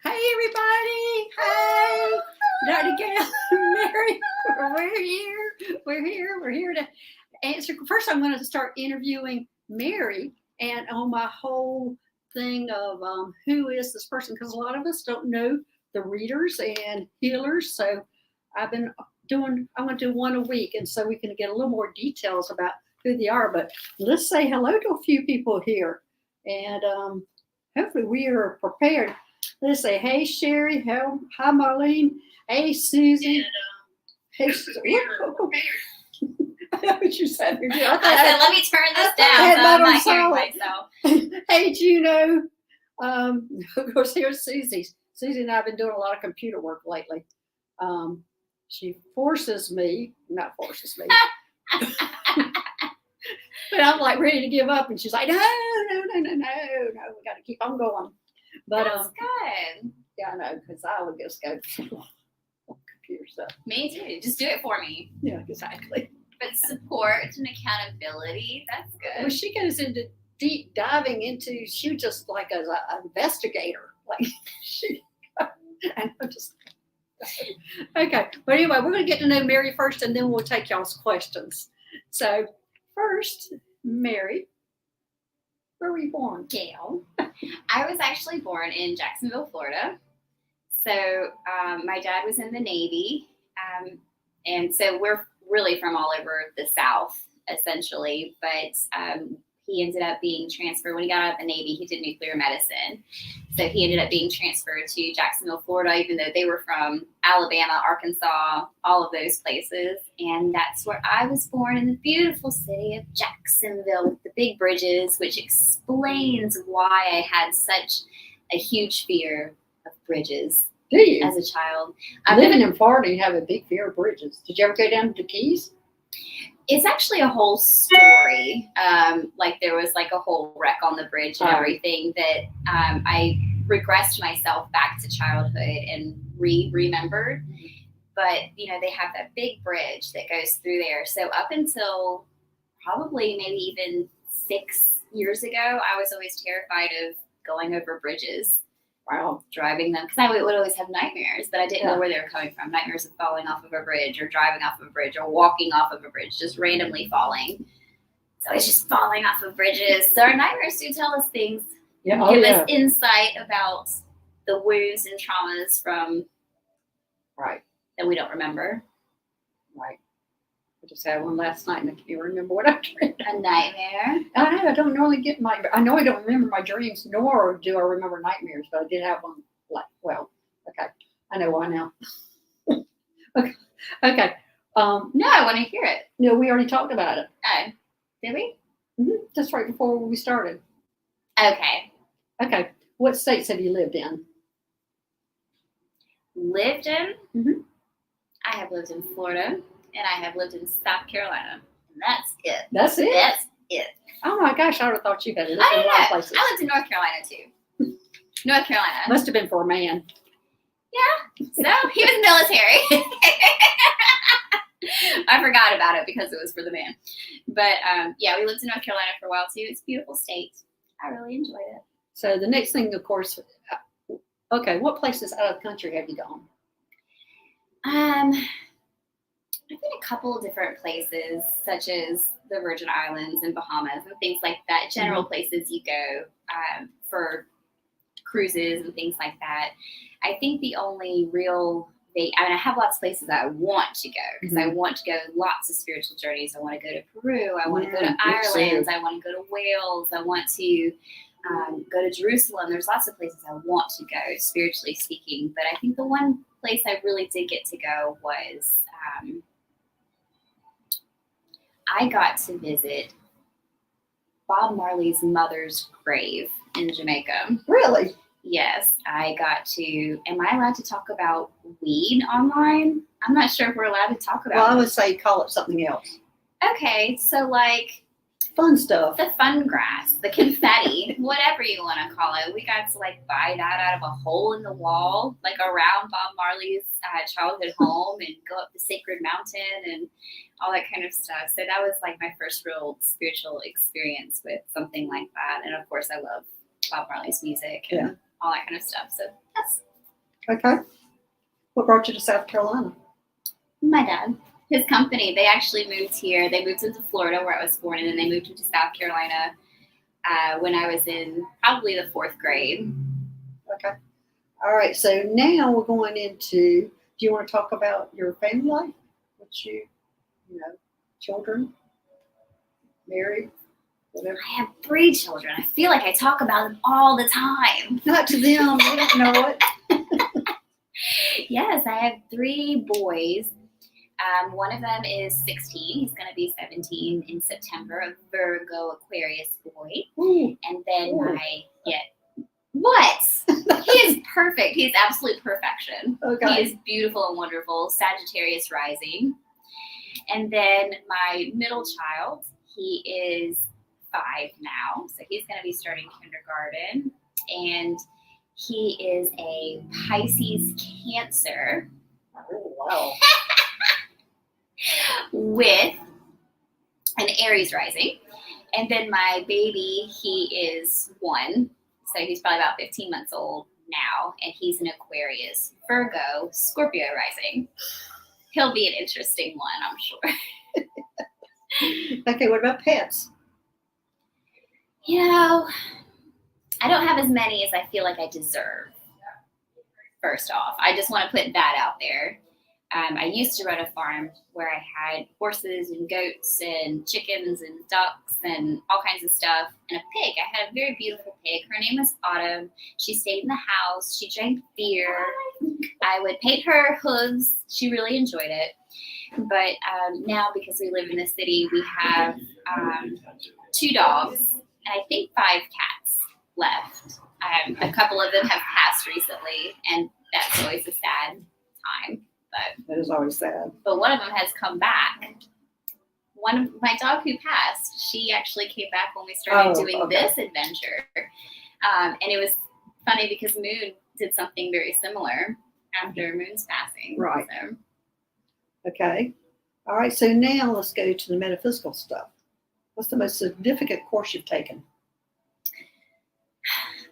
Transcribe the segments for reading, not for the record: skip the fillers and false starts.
Hey, everybody. Hey, Dr. Gail Mary. We're here. We're here to answer. First, I'm going to start interviewing Mary and on my whole thing of who is this person, because a lot of us don't know the readers and healers. So I want to do one a week, and so we can get a little more details about who they are. But let's say hello to a few people here, and hopefully we are prepared. Let's say, hey, Sherry. Hi, Marlene. Hey, Susie. Hey, Susie. I know what you said. I said, let me turn this down so I'm not hearing myself. Hey, Juno. Of course, here's Susie. Susie and I have been doing a lot of computer work lately. She forces me, not forces me. But I'm like ready to give up, and she's like, no, we got to keep on going. But that's good. Yeah, I know, because I would just go computer stuff. Me too. Just do it for me. Yeah, exactly. But support and accountability, that's good. Well, she goes into deep diving into. She just like as an investigator, like she. And I'm just okay. But anyway, we're going to get to know Mary first, and then we'll take y'all's questions. So first, Mary. Where were you born? Gail. I was actually born in Jacksonville, Florida. So my dad was in the Navy. And so we're really from all over the South, essentially. But he ended up being transferred. When he got out of the Navy, he did nuclear medicine. So he ended up being transferred to Jacksonville, Florida, even though they were from Alabama, Arkansas, all of those places. And that's where I was born, in the beautiful city of Jacksonville with the big bridges, which explains why I had such a huge fear of bridges. Do you? As a child. Living in Florida, you have a big fear of bridges. Did you ever go down to the Keys? It's actually a whole story. Like there was like a whole wreck on the bridge and everything that I regressed myself back to childhood and remembered. But, you know, they have that big bridge that goes through there. So up until probably maybe even 6 years ago, I was always terrified of going over bridges. Wow. Driving them, because I would always have nightmares, but I didn't know where they were coming from. Nightmares of falling off of a bridge or driving off of a bridge or walking off of a bridge, just randomly falling. So I was just falling off of bridges. So our nightmares do tell us things. Give us insight about the wounds and traumas from that we don't remember. Right. I just had one last night, and I can't remember what I dreamed. A nightmare? I don't normally get I know I don't remember my dreams, nor do I remember nightmares, but I did have one. Okay. I know why now. Okay. No, I want to hear it. No, we already talked about it. Oh, did we? Mm-hmm. Just right before we started. Okay. What states have you lived in? Lived in? Mm-hmm. I have lived in Florida. And I have lived in South Carolina. And that's it. That's it? That's it. Oh, my gosh. I would have thought you had lived in a lot of places. I lived in North Carolina, too. North Carolina. Must have been for a man. Yeah. So, he was military. I forgot about it because it was for the man. But, yeah, we lived in North Carolina for a while, too. It's a beautiful state. I really enjoyed it. So, the next thing, of course, what places out of the country have you gone? I've been a couple of different places, such as the Virgin Islands and Bahamas and things like that. General places you go for cruises and things like that. I think the only real I have lots of places that I want to go because I want to go lots of spiritual journeys. I want to go to Peru. I want to go to Ireland. I want to go to Wales. I want to go to Jerusalem. There's lots of places I want to go, spiritually speaking. But I think the one place I really did get to go was I got to visit Bob Marley's mother's grave in Jamaica. Really? Yes, I got to. Am I allowed to talk about weed online? I'm not sure if we're allowed to talk about it. Well, I would say call it something else. Okay, so like fun stuff. The fun grass, the confetti, whatever you want to call it. We got to like buy that out of a hole in the wall, like around Bob Marley's childhood home, and go up the sacred mountain and all that kind of stuff. So that was like my first real spiritual experience with something like that. And of course, I love Bob Marley's music and all that kind of stuff. So Okay. What brought you to South Carolina? My dad, his company, they actually moved here. They moved into Florida where I was born, and then they moved into South Carolina when I was in probably the 4th grade. Okay. All right. So now we're going into, do you want to talk about your family life? What children, married, whatever? I have 3 children. I feel like I talk about them all the time. Not to them. They don't know it. Yes, I have 3 boys. One of them is 16. He's going to be 17 in September, a Virgo Aquarius boy. Ooh. And then Ooh. What? He is perfect. He's absolute perfection. Okay. He is beautiful and wonderful. Sagittarius rising. And then my middle child, he is 5 now. So he's going to be starting kindergarten. And he is a Pisces Cancer. Oh, wow. With an Aries rising. And then my baby, he is 1. So he's probably about 15 months old now. And he's an Aquarius, Virgo, Scorpio rising. He'll be an interesting one, I'm sure. Okay, what about pets? I don't have as many as I feel like I deserve. First off, I just want to put that out there. I used to run a farm where I had horses and goats and chickens and ducks and all kinds of stuff, and a pig. I had a very beautiful pig. Her name was Autumn. She stayed in the house. She drank beer. I would paint her hooves. She really enjoyed it. But now, because we live in the city, we have 2 dogs and I think 5 cats left. A couple of them have passed recently, and that's always a sad time. That is always sad. But one of them has come back. One of my dog who passed, she actually came back when we started doing this adventure. And it was funny because Moon did something very similar after Moon's passing. Right. So. Okay. All right. So now let's go to the metaphysical stuff. What's the most significant course you've taken?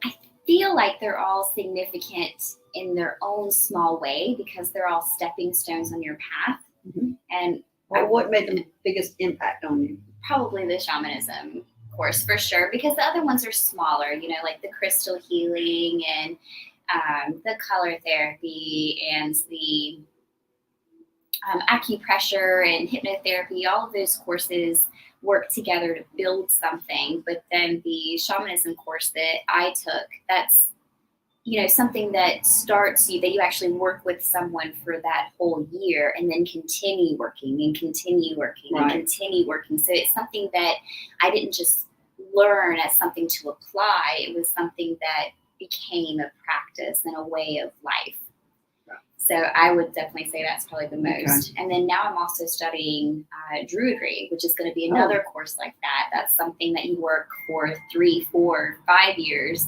I feel like they're all significant in their own small way because they're all stepping stones on your path. Mm-hmm. And what made the biggest impact on you? Probably the Shamanism Course for sure, because the other ones are smaller, like the crystal healing and the color therapy and the acupressure and hypnotherapy. All of those courses work together to build something. But then the Shamanism course that I took, that's something that starts you, that you actually work with someone for that whole year and then continue working and continue working and continue working. So it's something that I didn't just learn as something to apply. It was something that became a practice and a way of life. Right. So I would definitely say that's probably the most. Okay. And then now I'm also studying Druidry, which is going to be another course like that. That's something that you work for 3, 4, 5 years.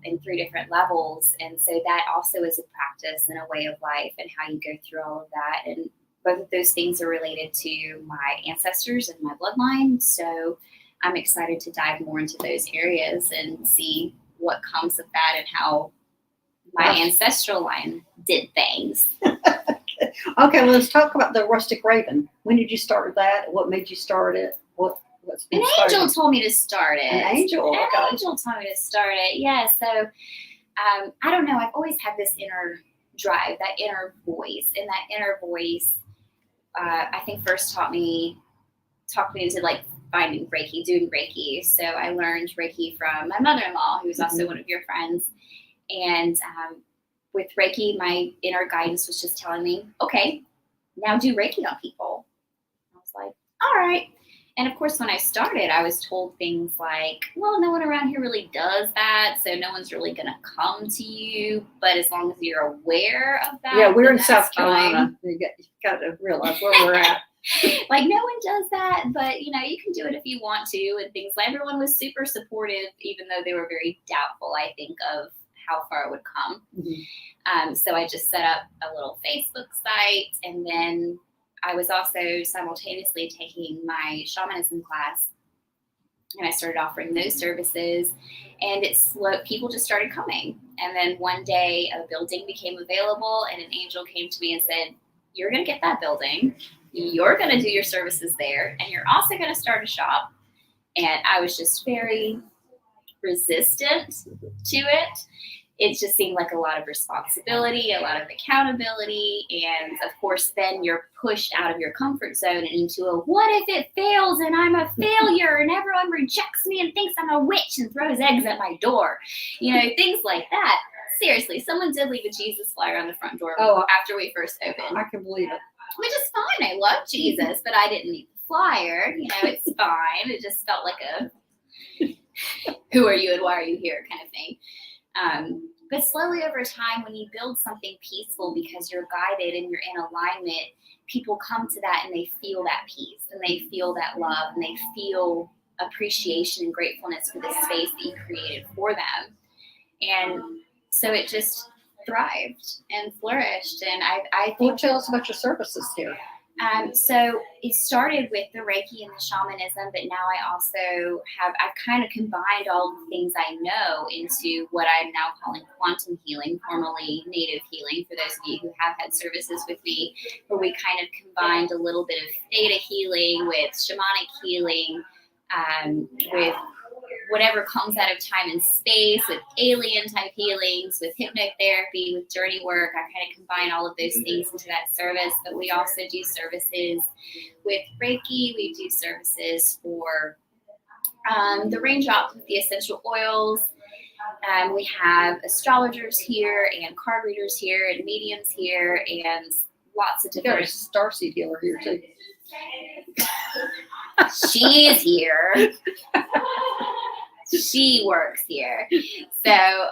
In 3 different levels. And so that also is a practice and a way of life and how you go through all of that. And both of those things are related to my ancestors and my bloodline. So I'm excited to dive more into those areas and see what comes of that and how my ancestral line did things. Okay, well, let's talk about the Rustic Raven. When did you start that? What made you start it? An angel told me to start it. An angel? An angel told me to start it, yeah. So, I don't know. I've always had this inner drive, that inner voice. And that inner voice, I think first talked me into like finding Reiki, doing Reiki. So I learned Reiki from my mother-in-law, who was also one of your friends. And with Reiki, my inner guidance was just telling me, okay, now do Reiki on people. I was like, all right. And of course, when I started, I was told things like, well, no one around here really does that, so no one's really going to come to you. But as long as you're aware of that. Yeah, we're in South Carolina. You got to realize where we're at. Like, no one does that, but, you can do it if you want to and things. Like, everyone was super supportive, even though they were very doubtful, I think, of how far it would come. Mm-hmm. So I just set up a little Facebook site, and then I was also simultaneously taking my shamanism class, and I started offering those services, and people just started coming. And then one day a building became available and an angel came to me and said, you're going to get that building. You're going to do your services there. And you're also going to start a shop. And I was just very resistant to it. It just seemed like a lot of responsibility, a lot of accountability. And of course, then you're pushed out of your comfort zone and into a what if it fails and I'm a failure and everyone rejects me and thinks I'm a witch and throws eggs at my door. Things like that. Seriously, someone did leave a Jesus flyer on the front door after we first opened. I can believe it. Which is fine. I love Jesus, but I didn't need the flyer. It's fine. It just felt like a who are you and why are you here kind of thing. But slowly over time, when you build something peaceful because you're guided and you're in alignment, people come to that and they feel that peace and they feel that love and they feel appreciation and gratefulness for the space that you created for them. And so it just thrived and flourished. And I think. Tell us about your services here. So it started with the Reiki and the shamanism, but now I've kind of combined all the things I know into what I'm now calling quantum healing, formerly native healing, for those of you who have had services with me, where we kind of combined a little bit of theta healing with shamanic healing, with whatever comes out of time and space, with alien type healings, with hypnotherapy, with journey work. I kind of combine all of those things into that service. But we also do services with Reiki. We do services for the raindrops with the essential oils. We have astrologers here and card readers here and mediums here and lots of different. You got a starseed healer here too. She's here. She works here. So,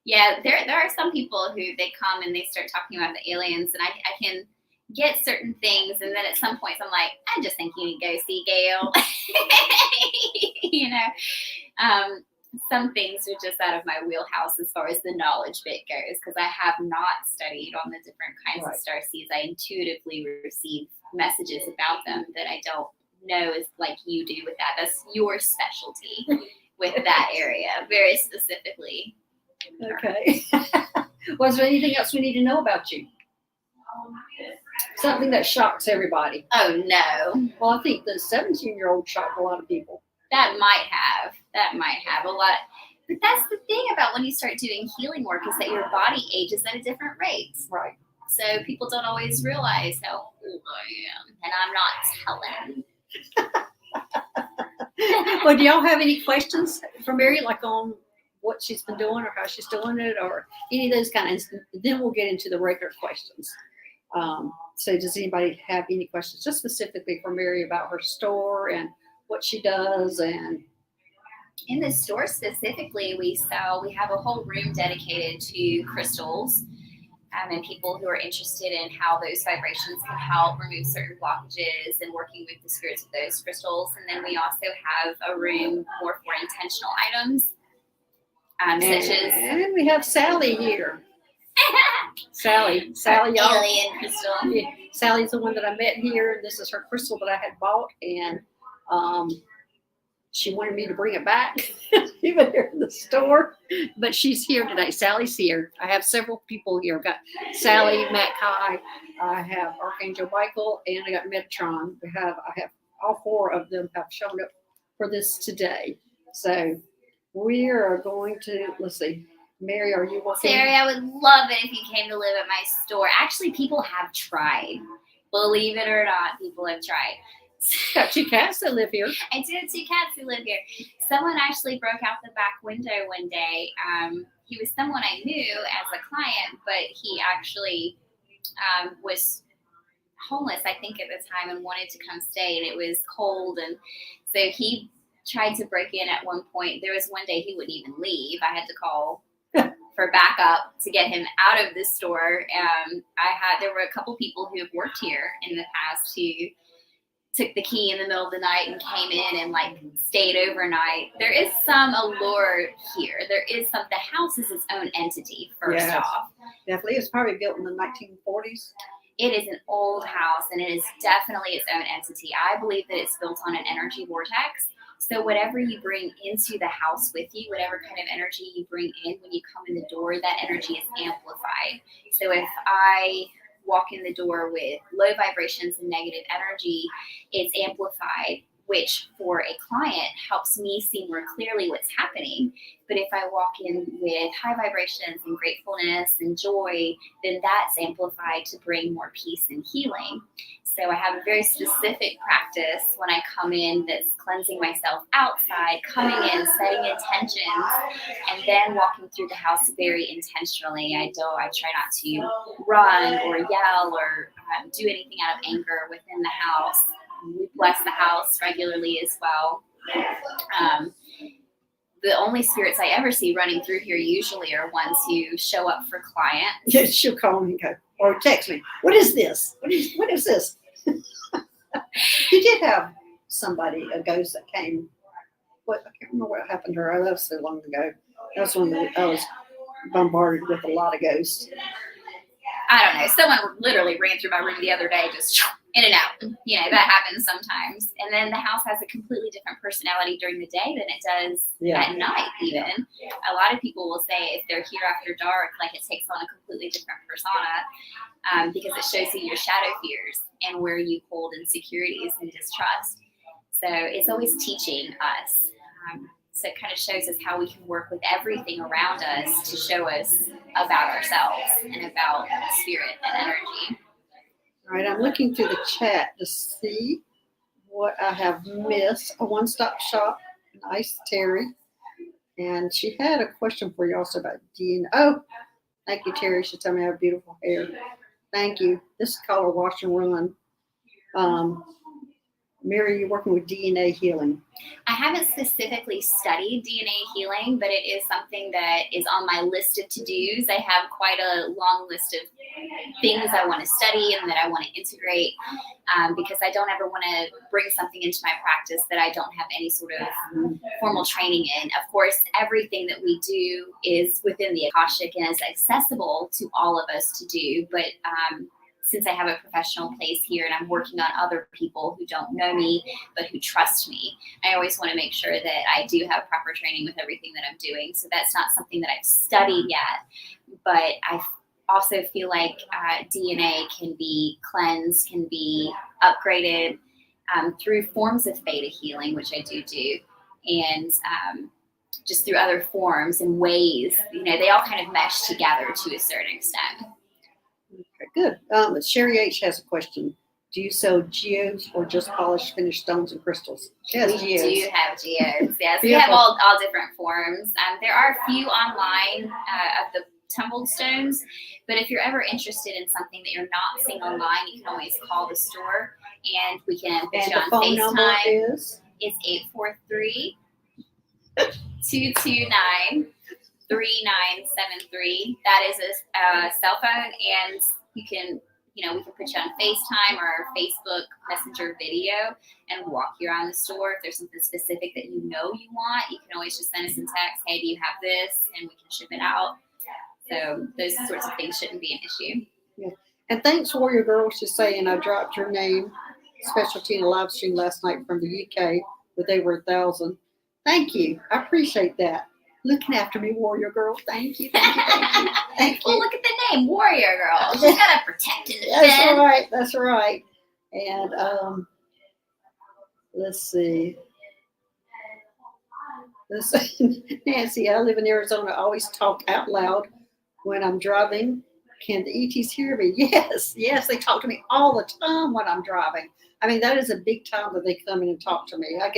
there are some people who they come and they start talking about the aliens, and I can get certain things, and then at some points I'm like, I just think you need to go see Gail. Some things are just out of my wheelhouse as far as the knowledge bit goes, because I have not studied on the different kinds of starseeds. I intuitively receive messages about them that I don't know is like you do with that. That's your specialty with that area, very specifically. Okay. Was there anything else we need to know about you? Something that shocks everybody. Oh, no. Well, I think the 17-year-old shocked a lot of people. That might have a lot. But that's the thing about when you start doing healing work, is that your body ages at a different rate. Right. So people don't always realize how old I am, and I'm not telling. Well, do y'all have any questions for Mary, like on what she's been doing or how she's doing it, or any of those kinds? Then we'll get into the regular questions. So does anybody have any questions just specifically for Mary about her store and what she does? And in the store specifically, we have a whole room dedicated to crystals. And people who are interested in how those vibrations can help remove certain blockages and working with the spirits of those crystals. And then we also have a room more for intentional items, such as... And we have Sally here. Sally, y'all. Alien crystal. Yeah, Sally's the one that I met here. This is her crystal that I had bought, and she wanted me to bring it back, even here in the store. But she's here today. Sally's here. I have several people here. I've got Sally, Matt Kai, I have Archangel Michael, and I got Metatron. I have all four of them have shown up for this today. So we are going to, let's see. Mary, are you working? Terry, I would love it if you came to live at my store. Actually, people have tried. Believe it or not, people have tried. Got two cats that live here. I do have two cats who live here. Someone actually broke out the back window one day. He was someone I knew as a client, but he actually was homeless, I think, at the time, and wanted to come stay, and it was cold, and so he tried to break in at one point. There was one day he wouldn't even leave. I had to call for backup to get him out of the store. There were a couple people who have worked here in the past who took the key in the middle of the night and came in and stayed overnight. There is some allure here. The house is its own entity, first off. Definitely. It was probably built in the 1940s. It is an old house, and it is definitely its own entity. I believe that it's built on an energy vortex. So whatever you bring into the house with you, whatever kind of energy you bring in when you come in the door, that energy is amplified. So if I walk in the door with low vibrations and negative energy, it's amplified, which for a client helps me see more clearly what's happening. But if I walk in with high vibrations and gratefulness and joy, then that's amplified to bring more peace and healing. So I have a very specific practice when I come in that's cleansing myself outside, coming in, setting intentions, and then walking through the house very intentionally. I try not to run or yell or do anything out of anger within the house. We bless the house regularly as well. The only spirits I ever see running through here usually are ones who show up for clients. Yeah, she'll call me and go, or text me, what is this? What is this? You did have somebody, a ghost that came. I can't remember what happened to her. That was so long ago. That was when I was bombarded with a lot of ghosts. I don't know. Someone literally ran through my room the other day, just in and out. You know, that happens sometimes. And then the house has a completely different personality during the day than it does at night even. A lot of people will say if they're here after dark, like it takes on a completely different persona because it shows you your shadow fears and where you hold insecurities and distrust. So it's always teaching us. So it kind of shows us how we can work with everything around us to show us about ourselves and about spirit and energy. All right, I'm looking through the chat to see what I have missed. A one-stop shop, nice Terry. And she had a question for you also about DNA. Oh, thank you, Terry. She told me I have beautiful hair. Thank you. This is called a wash and run. Mary, you're working with DNA healing. I haven't specifically studied DNA healing, but it is something that is on my list of to-dos. I have quite a long list of things I want to study and that I want to integrate because I don't ever want to bring something into my practice that I don't have any sort of formal training in. Of course, everything that we do is within the Akashic and is accessible to all of us to do, but since I have a professional place here and I'm working on other people who don't know me, but who trust me, I always want to make sure that I do have proper training with everything that I'm doing. So that's not something that I've studied yet, but I also feel like DNA can be cleansed, can be upgraded through forms of theta healing, which I do, and just through other forms and ways, you know, they all kind of mesh together to a certain extent. Okay, good. Sherry H has a question. Do you sell geodes or just polished finished stones and crystals? She has geodes. We do have geodes, yes. We have all different forms. There are a few online of the tumbled stones, but if you're ever interested in something that you're not seeing online, you can always call the store and we can put you on phone FaceTime. Number is? It's 843-229-3973. That is a cell phone, and you can, you know, we can put you on FaceTime or Facebook Messenger video and walk you around the store. If there's something specific that you know you want, you can always just send us a text. Hey, do you have this? And we can ship it out. So those sorts of things shouldn't be an issue. Yeah. And thanks, Warrior Girls, for saying I dropped your name, specialty in a live stream last night from the UK with over 1,000. Thank you. I appreciate that. Looking after me, Warrior Girl. Thank you. Thank you. Well, look at the name, Warrior Girl. She's got to protect and defend. That's right. And let's see. Nancy, I live in Arizona. I always talk out loud when I'm driving. Can the ETs hear me? Yes, they talk to me all the time when I'm driving. I mean, that is a big time that they come in and talk to me. I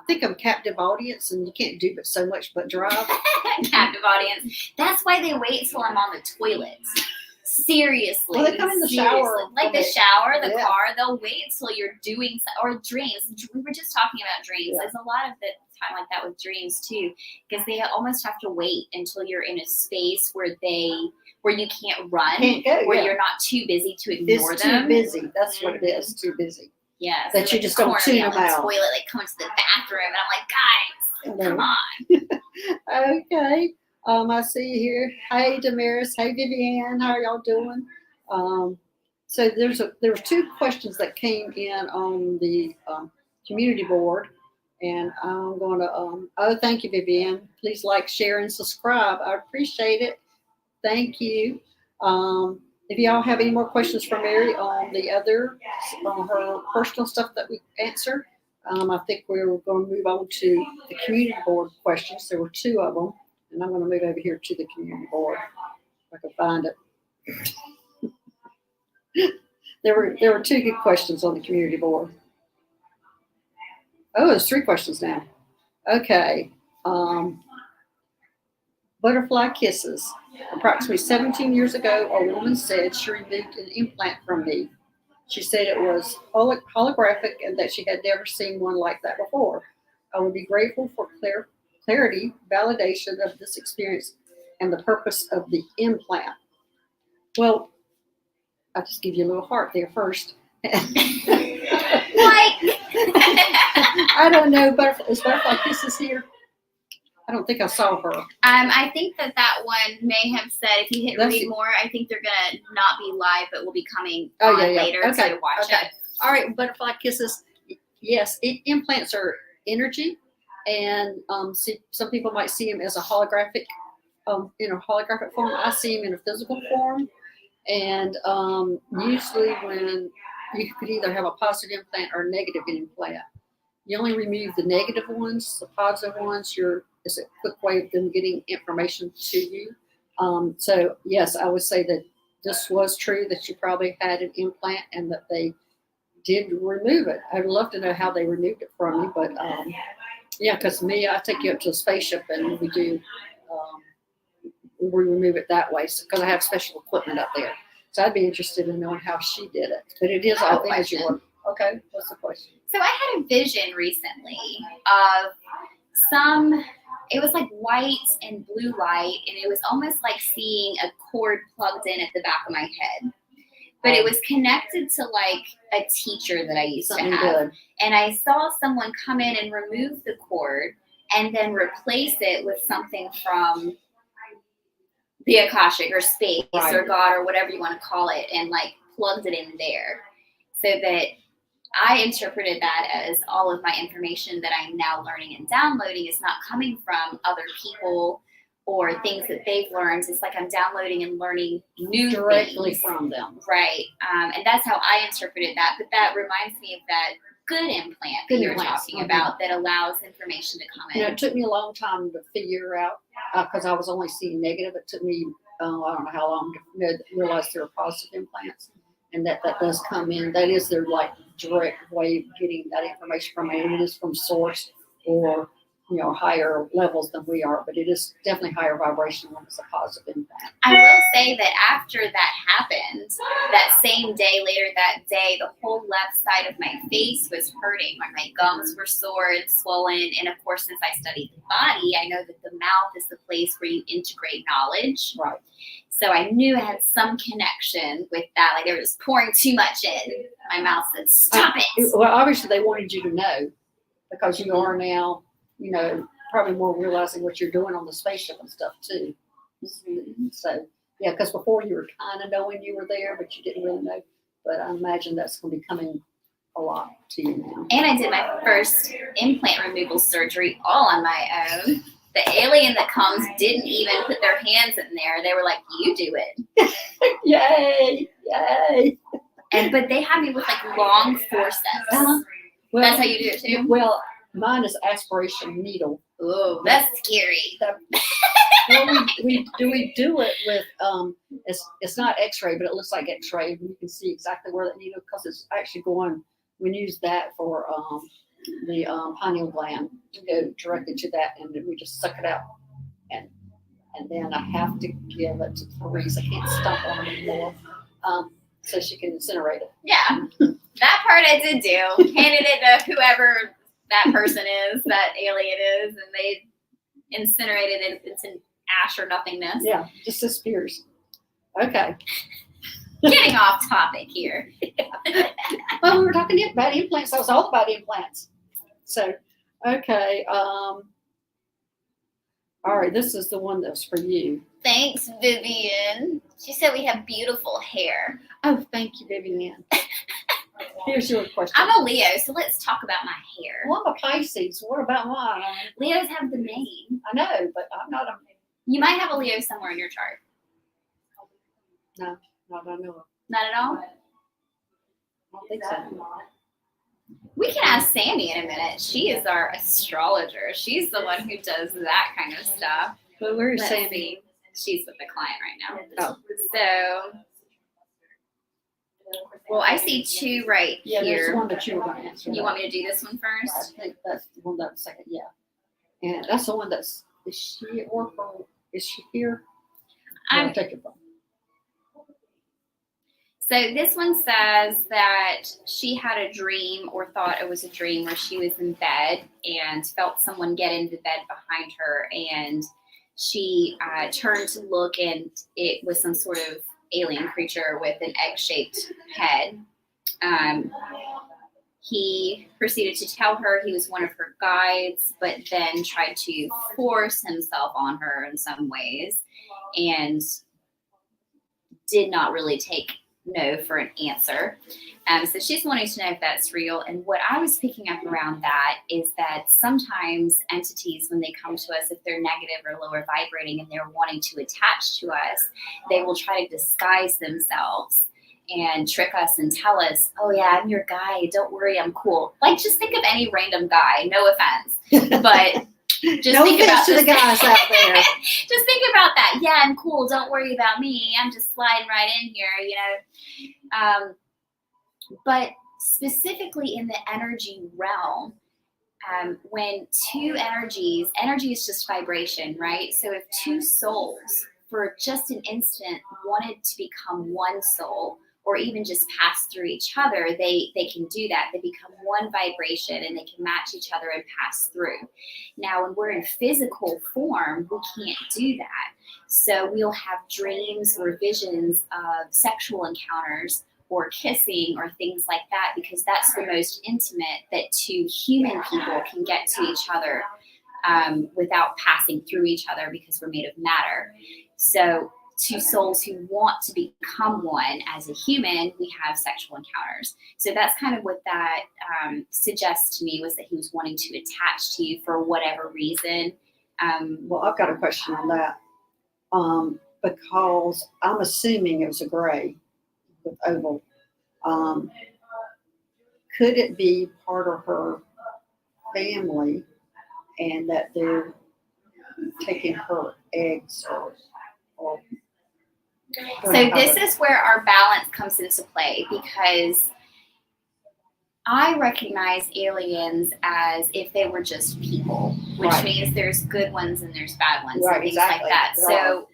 think I'm captive audience, and you can't do but so much but drive. Captive audience. That's why they wait till I'm on the toilet. Seriously. Well, they come in the shower. Like the shower, the car, they'll wait till you're doing, or dreams. We were just talking about dreams. Yeah. There's a lot of the time like that with dreams too, because they almost have to wait until you're in a space where you can't run, where you're not too busy to ignore them. Too busy. That's what it is. Too busy. Yeah. That you just don't tune them out. Toilet, like coming to the bathroom, and I'm like, guys, come on. Okay. I see you here. Hey, Damaris. Hey, Vivian. How are y'all doing? So there were two questions that came in on the community board. And I'm going to, oh, thank you, Vivian. Please like, share, and subscribe. I appreciate it. Thank you. If y'all have any more questions for Mary on the other, on her personal stuff that we answer, I think we're going to move on to the community board questions. There were 2 of them, and I'm going to move over here to the community board if I can find it. There were 2 good questions on the community board. Oh, there's 3 questions now. Okay. Butterfly kisses. Approximately 17 years ago, a woman said she removed an implant from me. She said it was holographic and that she had never seen one like that before. I would be grateful for clarity, validation of this experience, and the purpose of the implant. Well, I'll just give you a little heart there first. Like, I don't know, is Butterfly Kisses here? I don't think I saw her. I think that one may have said if you hit read more, I think they're gonna not be live, but will be coming on later to watch it. All right, Butterfly Kisses. Yes, implants are energy, and some people might see them as a holographic, in a holographic form. I see them in a physical form, and usually when you could either have a positive implant or a negative implant. You only remove the negative ones. The positive ones, it's a quick way of them getting information to you. So yes, I would say that this was true, that you probably had an implant and that they did remove it. I'd love to know how they removed it from you, but yeah, because me, I take you up to a spaceship and we do, we remove it that way because I have special equipment up there. So I'd be interested in knowing how she did it. But it is all energy work. Okay, what's the question? So I had a vision recently of it was like white and blue light, and it was almost like seeing a cord plugged in at the back of my head. But it was connected to like a teacher that I used to have. Good. And I saw someone come in and remove the cord and then replace it with something from the Akashic or space or God or whatever you want to call it, and like plugged it in there. So that I interpreted that as all of my information that I'm now learning and downloading is not coming from other people or things that they've learned. It's like I'm downloading and learning new directly things from them. Right. And that's how I interpreted that. But that reminds me of that good implant that you were talking about that allows information to come in. You know, it took me a long time to figure out, because I was only seeing negative. It took me, I don't know how long to realize there were positive implants. And that does come in. That is their like direct way of getting that information from it. It is from source or higher levels than we are, but it is definitely higher vibration when it's a positive impact. I will say that after that happened, that same day, later that day, the whole left side of my face was hurting. My gums were sore and swollen. And of course, since I studied the body, I know that the mouth is the place where you integrate knowledge. Right. So I knew it had some connection with that. Like they were just pouring too much in. My mouth said, stop it. Well, obviously they wanted you to know because you are now, probably more realizing what you're doing on the spaceship and stuff too. Mm-hmm. So, yeah, because before you were kind of knowing you were there, but you didn't really know. But I imagine that's going to be coming a lot to you now. And I did my first implant removal surgery all on my own. The alien that comes didn't even put their hands in there. They were like, you do it. Yay. Yay. But they had me with like long forceps. Well, that's how you do it too? Well, mine is aspiration needle. Oh, that's scary. Well, we do it with it's not X-ray, but it looks like X-ray. You can see exactly where that needle, because it's actually going. We use that for the pineal gland to go directly to that, and then we just suck it out, and then I have to give it to Therese. I can't stomp on it anymore, so she can incinerate it. Yeah, that part I did do. Handed it to whoever that person is, that alien is, and they incinerated it. It's an ash or nothingness. Yeah, just disappears. Okay. Getting off topic here. Well, we were talking about implants. I was all about implants. So, okay. All right, this is the one that's for you. Thanks, Vivian. She said we have beautiful hair. Oh, thank you, Vivian. Here's your question. I'm a Leo, so let's talk about my hair. Well, I'm a Pisces. What about mine? Leos have the mane. I know, but I'm not a. You might have a Leo somewhere in your chart. No, not I know of. Not at all? I don't think so. We can ask Sammy in a minute. She is our astrologer. She's the one who does that kind of stuff. But where's Let's Sammy? see. She's with the client right now. Oh. So, well, I see two right Yeah, there's here. the one that you were going to answer. You want me to do this one I first? think that's the one that's second. Yeah, and that's the one that's. Is she at work or is she here? I'm- I'll take it from. So this one says that she had a dream or thought it was a dream where she was in bed and felt someone get into bed behind her, and she turned to look, and it was some sort of alien creature with an egg-shaped head. He proceeded to tell her he was one of her guides, but then tried to force himself on her in some ways and did not really take no for an answer. So she's wanting to know if that's real. And what I was picking up around that is that sometimes entities, when they come to us, if they're negative or lower vibrating and they're wanting to attach to us, they will try to disguise themselves and trick us and tell us, oh yeah, I'm your guy. Don't worry, I'm cool. Like, just think of any random guy, no offense. But just no think offense about to the guys out there. just think about that. Yeah, I'm cool. Don't worry about me. I'm just sliding right in here, you know. But specifically in the energy realm, when two energies, energy is just vibration, right? So if two souls for just an instant wanted to become one soul, or even just pass through each other, they can do that. They become one vibration and they can match each other and pass through. Now, when we're in physical form, we can't do that. So we'll have dreams or visions of sexual encounters or kissing or things like that, because that's the most intimate that two human people can get to each other without passing through each other, because we're made of matter. So two souls who want to become one as a human, we have sexual encounters. So that's kind of what that suggests to me, was that he was wanting to attach to you for whatever reason. Well, I've got a question on that. Because I'm assuming it was a gray with oval. Could it be part of her family and that they're taking her eggs or So this is where our balance comes into play, because I recognize aliens as if they were just people, which Right. means there's good ones and there's bad ones Right, and things exactly. like that. There So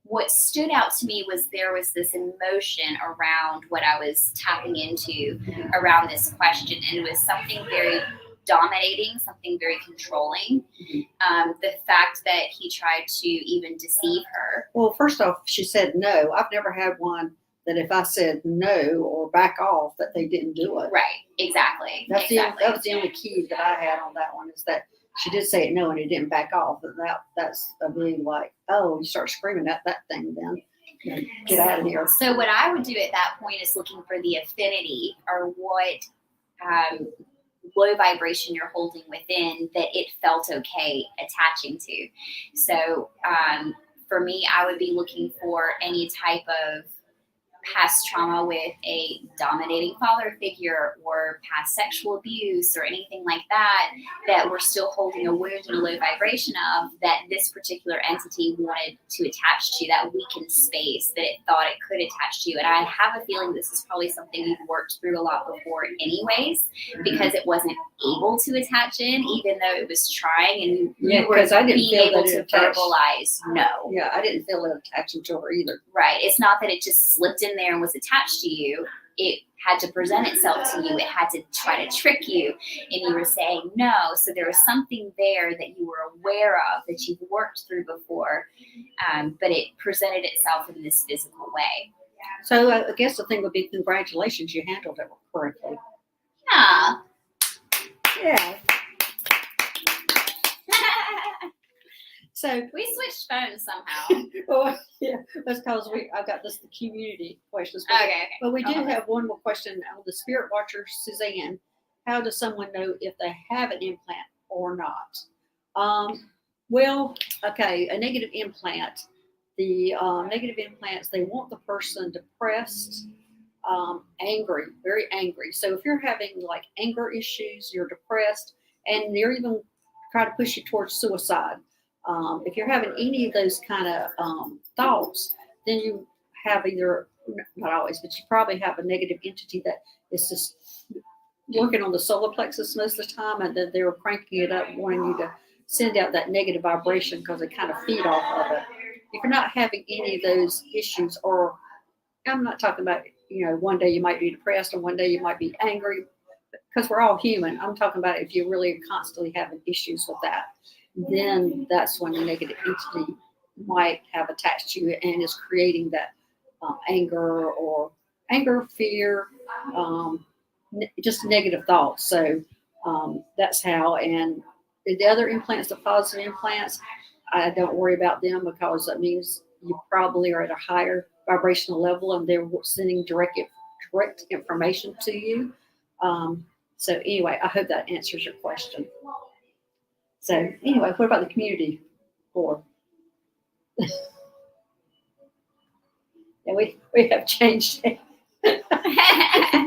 what stood out to me was there was this emotion around what I was tapping into around this question, and it was something very dominating, something very controlling. The fact that he tried to even deceive her. Well, first off, she said no. I've never had one that if I said no or back off, that they didn't do it. Right, exactly. That was the only key that I had on that one, is that she did say no and it didn't back off. But that's a really like, oh, you start screaming at that thing then. Get out of here. So what I would do at that point is looking for the affinity, or what low vibration you're holding within that it felt okay attaching to. So for me, I would be looking for any type of past trauma with a dominating father figure, or past sexual abuse, or anything like that, that we're still holding a wound and a low vibration of, that this particular entity wanted to attach to, that weakened space that it thought it could attach to. And I have a feeling this is probably something you've worked through a lot before anyways, because it wasn't able to attach in, even though it was trying, and you were because I didn't being feel able that to it attached. verbalize no. Yeah, I didn't feel it attaching to her either. Right. It's not that it just slipped in there and was attached to you. It had to present itself to you. It had to try to trick you, and you were saying no. So there was something there that you were aware of, that you've worked through before, but it presented itself in this physical way. So I guess the thing would be, congratulations, you handled it correctly. Yeah. Yeah. So We switched phones somehow. well, yeah, that's because I've got the community questions. Okay. But we do Okay. have one more question on the Spirit Watcher, Suzanne. How does someone know if they have an implant or not? Well, okay, a negative implant. The negative implants, they want the person depressed, angry, very angry. So if you're having like anger issues, you're depressed, and they're even trying to push you towards suicide. If you're having any of those kind of thoughts, then you have either, not always, but you probably have a negative entity that is just working on the solar plexus most of the time, and then they're cranking it up, wanting you to send out that negative vibration because they kind of feed off of it. If you're not having any of those issues, or I'm not talking about, one day you might be depressed and one day you might be angry, because we're all human. I'm talking about if you really are constantly having issues with that, then that's when the negative entity might have attached to you and is creating that anger, fear, just negative thoughts. So that's how. And the other implants, the positive implants, I don't worry about them, because that means you probably are at a higher vibrational level and they're sending direct information to you. So anyway, I hope that answers your question. So anyway, what about the community board? Yeah, we have changed it.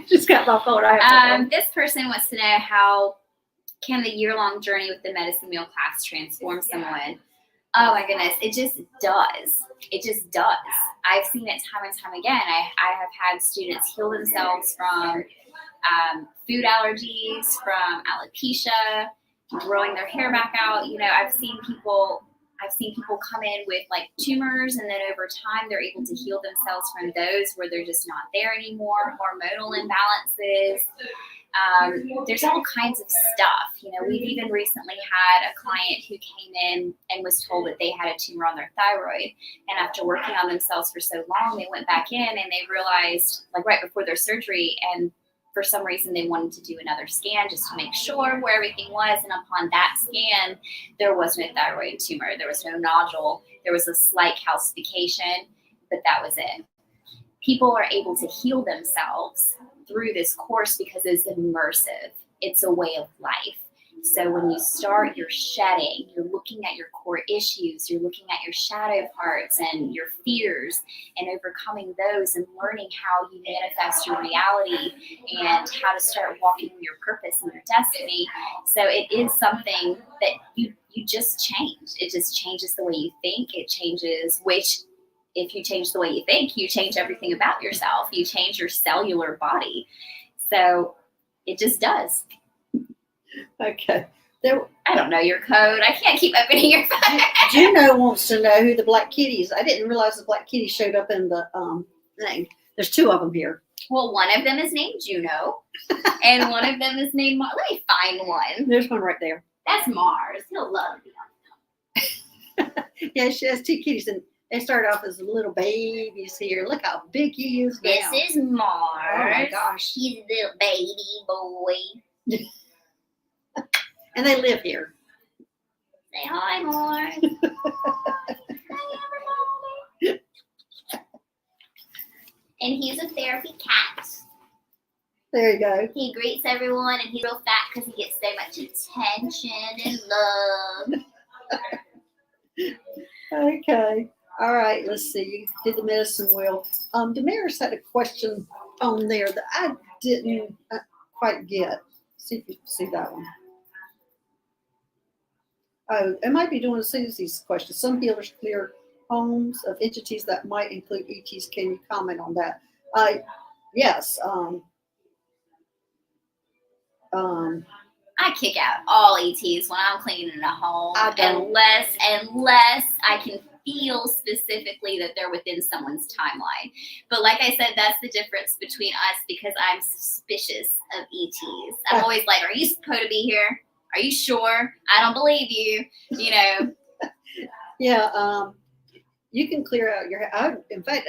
Just got my phone. This person wants to know, how can the year-long journey with the medicine wheel class transform someone? Oh my goodness, it just does. It just does. I've seen it time and time again. I have had students heal themselves from food allergies, from alopecia, growing their hair back out. I've seen people come in with like tumors, and then over time they're able to heal themselves from those where they're just not there anymore. Hormonal imbalances. There's all kinds of stuff. We've even recently had a client who came in and was told that they had a tumor on their thyroid. And after working on themselves for so long, they went back in and they realized, like right before their surgery, and for some reason they wanted to do another scan just to make sure where everything was. And upon that scan, there was no thyroid tumor. There was no nodule. There was a slight calcification, but that was it. People are able to heal themselves through this course because it's immersive. It's a way of life. So when you start your shedding, you're looking at your core issues, you're looking at your shadow parts and your fears, and overcoming those and learning how you manifest your reality and how to start walking in your purpose and your destiny. So it is something that you just change. It just changes the way you think. It changes if you change the way you think, you change everything about yourself. You change your cellular body. So it just does. Okay. I don't know your code. I can't keep opening your phone. Juno wants to know who the black kitties. I didn't realize the black kitty showed up in the thing. There's two of them here. Well, one of them is named Juno, and one of them is named Mars. Let me find one. There's one right there. That's Mars. He'll love me. Yeah, she has two kitties, and they started off as little babies here. Look how big he is now. This is Mars. Oh my gosh. He's a little baby boy. And they live here. Say hi, Mars. Hi, everybody. And he's a therapy cat. There you go. He greets everyone, and he's real fat because he gets so much attention and love. Okay. All right. Let's see. You did the medicine wheel. Damaris had a question on there that I didn't quite get. See if you can see that one. Oh, it might be doing Susie's question. Some healers clear homes of entities that might include ETs. Can you comment on that? Yes. I kick out all ETs when I'm cleaning a home, I don't. unless I can feel specifically that they're within someone's timeline. But like I said, that's the difference between us, because I'm suspicious of ETs. I'm always like, are you supposed to be here? Are you sure? I don't believe you, Yeah, you can clear out your. In fact,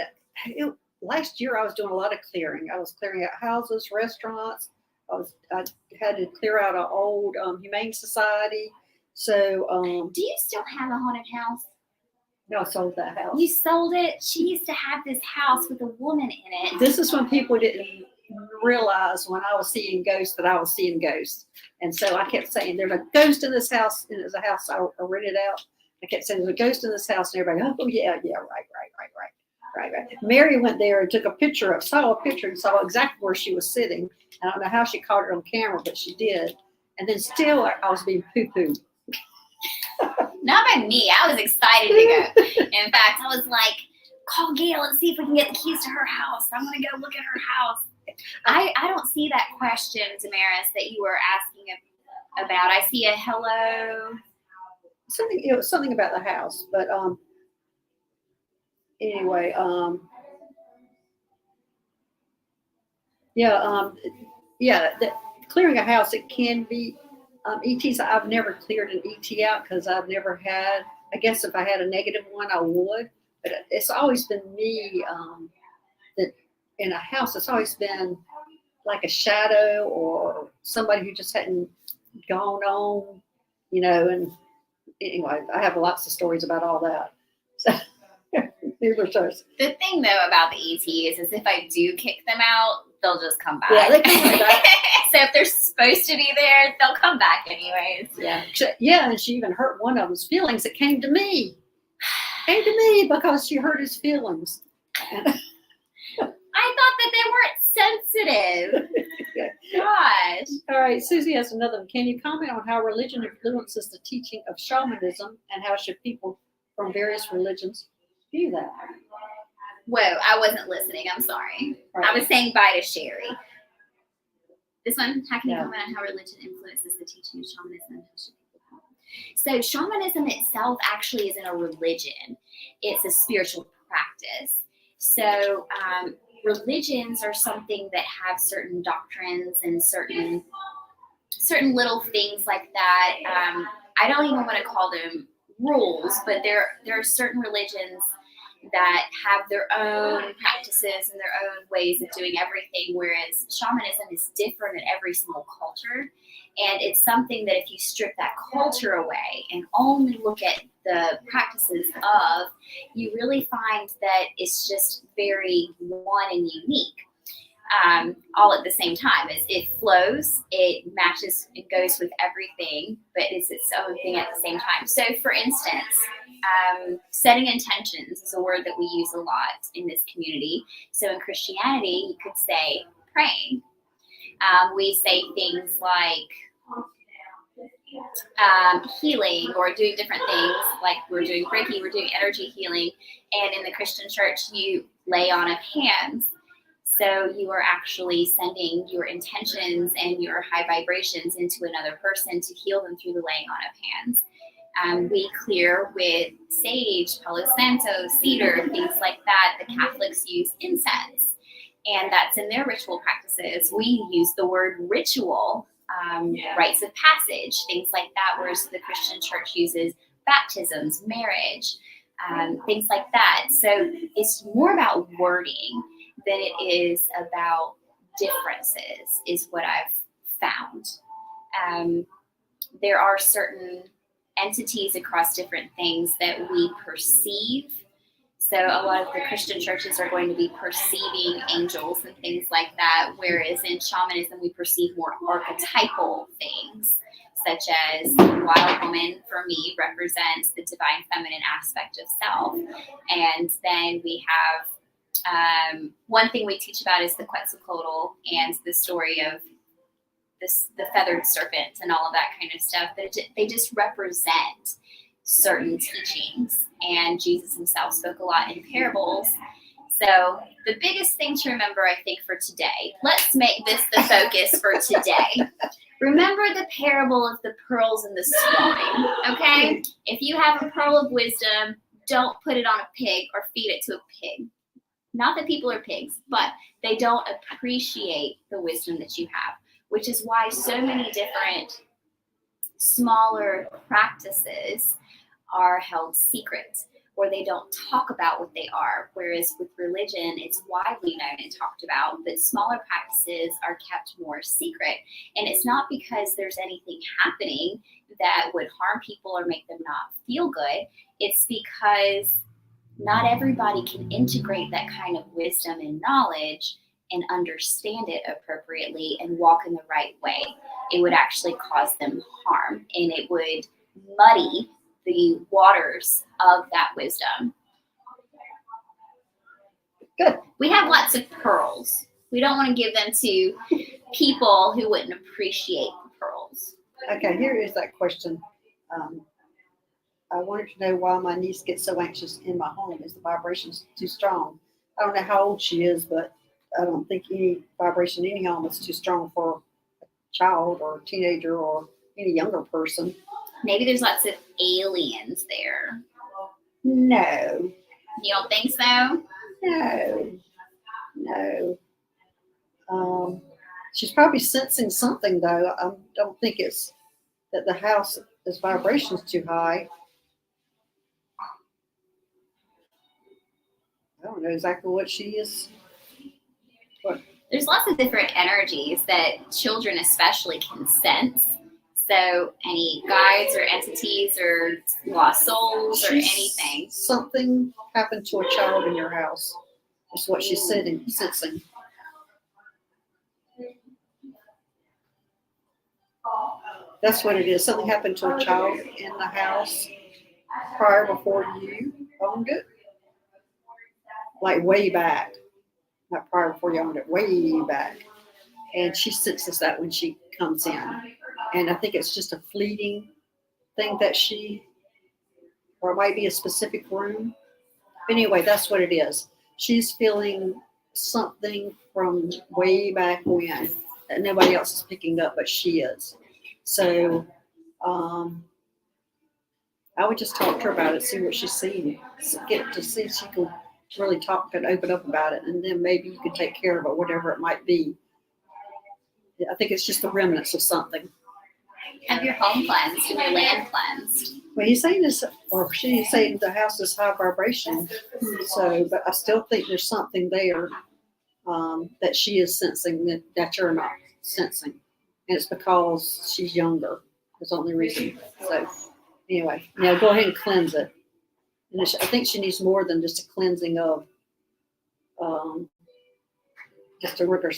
last year I was doing a lot of clearing. I was clearing out houses, restaurants. I had to clear out an old Humane Society. So, Do you still have a haunted house? no, I sold that house. You sold it? She used to have this house with a woman in it. This is when people didn't realize when I was seeing ghosts that I was seeing ghosts. And so I kept saying, there's a ghost in this house. And it was a house I rented out. I kept saying, there's a ghost in this house. And everybody, oh, yeah, right. Mary went there and took a picture saw a picture and saw exactly where she was sitting. I don't know how she caught it on camera, but she did. And then still I was being poo-pooed. Not by me. I was excited to go. In fact, I was like, call Gail and see if we can get the keys to her house. I'm going to go look at her house. I don't see that question, Damaris, that you were asking about. I see a hello. It was something about the house, but anyway, clearing a house, it can be ETs. I've never cleared an ET out because I've never had. I guess if I had a negative one, I would. But it's always been me that in a house. It's always been like a shadow or somebody who just hadn't gone on, And anyway, I have lots of stories about all that. So these are stories. The thing though about the ETs is if I do kick them out, they'll just come back. Yeah, they come back. So if they're supposed to be there, they'll come back anyways. Yeah, and she even hurt one of his feelings. It came to me because she hurt his feelings. I thought that they weren't sensitive. Gosh. All right, Susie has another one. Can you comment on how religion influences the teaching of shamanism and how should people from various religions view that? Whoa, I wasn't listening. I'm sorry. Right. I was saying bye to Sherry. This one, how can you Yeah. comment on how religion influences the teaching of shamanism and how should people So shamanism itself actually isn't a religion. It's a spiritual practice. So religions are something that have certain doctrines and certain little things like that. I don't even want to call them rules, but there are certain religions that have their own practices and their own ways of doing everything, whereas shamanism is different in every single culture. And it's something that if you strip that culture away and only look at the practices of, you really find that it's just very one and unique. All at the same time. It flows, it matches, it goes with everything, but it's its own thing at the same time. So for instance, setting intentions is a word that we use a lot in this community. So in Christianity, you could say praying. We say things like healing or doing different things, like we're doing Reiki, we're doing energy healing. And in the Christian church, you lay on of hands. So you are actually sending your intentions and your high vibrations into another person to heal them through the laying on of hands. We clear with sage, Palo Santo, cedar, things like that. The Catholics use incense, and that's in their ritual practices. We use the word ritual, rites of passage, things like that, whereas the Christian church uses baptisms, marriage, things like that. So it's more about wording than it is about differences, is what I've found. There are certain entities across different things that we perceive. So a lot of the Christian churches are going to be perceiving angels and things like that, whereas in shamanism we perceive more archetypal things, such as the wild woman, for me, represents the divine feminine aspect of self. And then we have one thing we teach about is the Quetzalcoatl and the story of the feathered serpent and all of that kind of stuff. But they just represent certain teachings. And Jesus himself spoke a lot in parables. So the biggest thing to remember, I think, for today, let's make this the focus for today. Remember the parable of the pearls and the swine, okay? If you have a pearl of wisdom, don't put it on a pig or feed it to a pig. Not that people are pigs, but they don't appreciate the wisdom that you have, which is why so many different smaller practices are held secret. or they don't talk about what they are. Whereas with religion, it's widely known and talked about, but smaller practices are kept more secret. And it's not because there's anything happening that would harm people or make them not feel good. It's because not everybody can integrate that kind of wisdom and knowledge and understand it appropriately and walk in the right way. It would actually cause them harm, and it would muddy the waters of that wisdom. Good. We have lots of pearls. We don't want to give them to people who wouldn't appreciate the pearls. Okay, here is that question. I wanted to know why my niece gets so anxious in my home. Is the vibrations too strong? I don't know how old she is, but I don't think any vibration in any home is too strong for a child or a teenager or any younger person. Maybe there's lots of aliens there. No. You don't think so? No. She's probably sensing something, though. I don't think it's that the house is vibrations too high. I don't know exactly what she is. There's lots of different energies that children especially can sense. So any guides or entities or lost souls or anything. Something happened to a child in your house. That's what she's sensing. That's what it is. Something happened to a child in the house before you owned it. Like way back. Not prior before you owned it, way back. And she senses that when she comes in. And I think it's just a fleeting thing that or it might be a specific room. Anyway, that's what it is. She's feeling something from way back when that nobody else is picking up, but she is. So I would just talk to her about it, see what she's seeing, get to see if she can really talk and open up about it, and then maybe you can take care of it, whatever it might be. I think it's just the remnants of something. Have your home cleansed and your land cleansed. Well, he's saying this, or she's saying the house is high vibration. So, but I still think there's something there that she is sensing that you're not sensing. And it's because she's younger. That's the only reason. So, anyway, now go ahead and cleanse it. And I think she needs more than just a cleansing of just a river.